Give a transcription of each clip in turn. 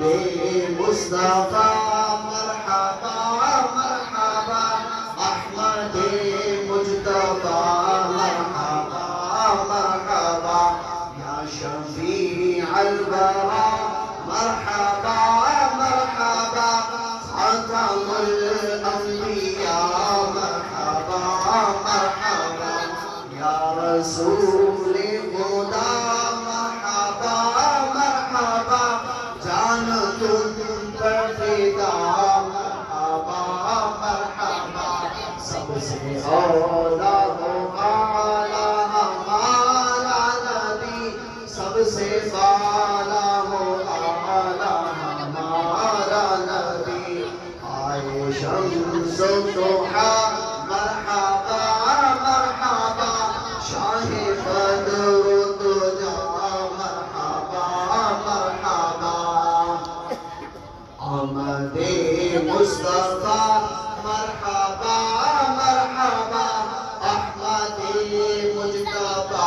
مصطفیٰ مرحبا مرحبا احمد مجتبی مرحبا مرحبا یا شفیع الورا مرحبا مرحبا خاتم الانبیاء مرحبا مرحبا یا رسول خدا مرحبا مرحبا جان تم پر فدا مرحبا مرحبا سب سے اولا ہو اعلیٰ ہمارا نبی سب سے بالا ہو اعلیٰ ہمارا نبی آئے شمس و ضحیٰ مرحبا مرحبا شاہ بدر دجا مرحبا مرحبا آمد مصطفیٰ مرحبا مرحبا احمد مجتبی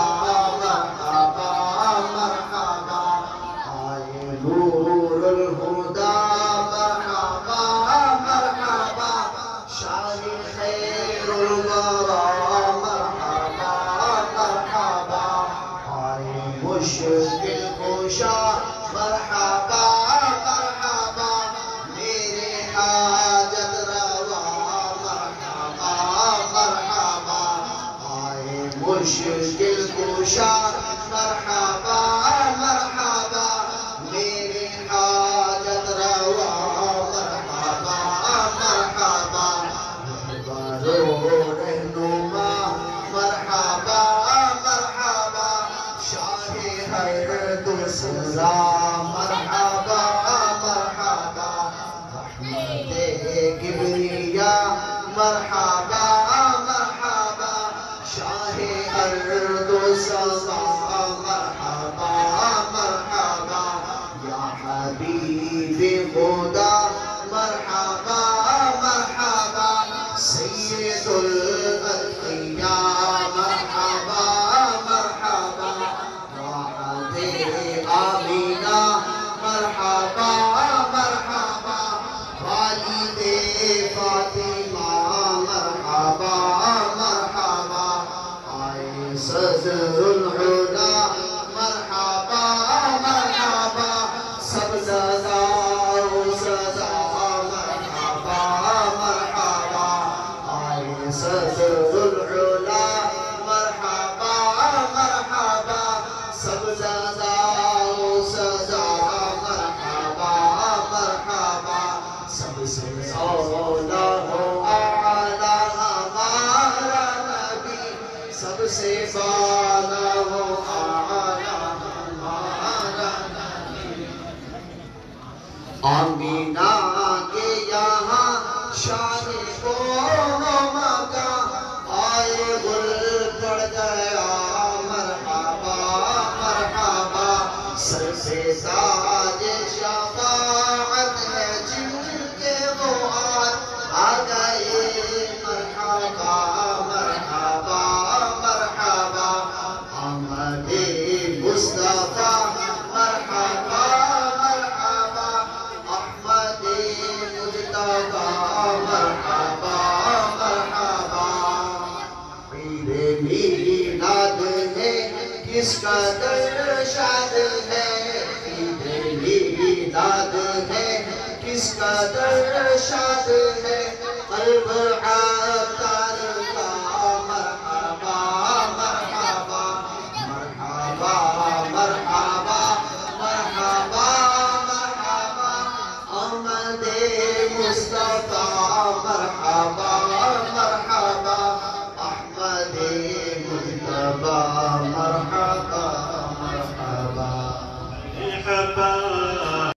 مرحبا مرحبا آئے نور الہدی مرحبا مرحبا شاہ خیر الورا مرحبا مرحبا آئے مشکل کشا مرحبا مرحبا میرے حاجت روا مرحبا مرحبا آئے مشکل کشا مرحبا مرحبا میرے حاجت روا مرحبا مرحبا برو رہنما مرحبا مرحبا شاہ ہر دوسرا مرحبا مرحبا رحمت کبریا مرحبا مرحبا شاہ ارض و سما مرحبا مرحبا یا حبیب خدا مرحبا مرحبا سید الانبیاء مرحبا مرحبا راحت آمینہ مرحبا مرحبا والد فاطمہ مرحبا مرحبا آئے صدر العلا مرحبا مرحبا سب سزا و سزا مرحبا مرحبا آئے صدر العلا مرحبا مرحبا سب سزا و سزا مرحبا مرحبا سب سے اولا ہو اعلیٰ ہمارا نبی سب سے بالا ہو اعلیٰ ہمارا نبی آمینہ کے یہاں شان کو مکہ آئے گل پڑ گیا مرحبا مرحبا سر سے تاج شفاعت ہے جن کے وہ آ گئے مرحبا مرحبا مرحبا آمد مصطفیٰ مرحبا مرحبا احمد مجتبی مرحبا مرحبا عید میلاد ہے کس قدر شاد ہے عید میلاد ہے کس قدر شاد ہے قلب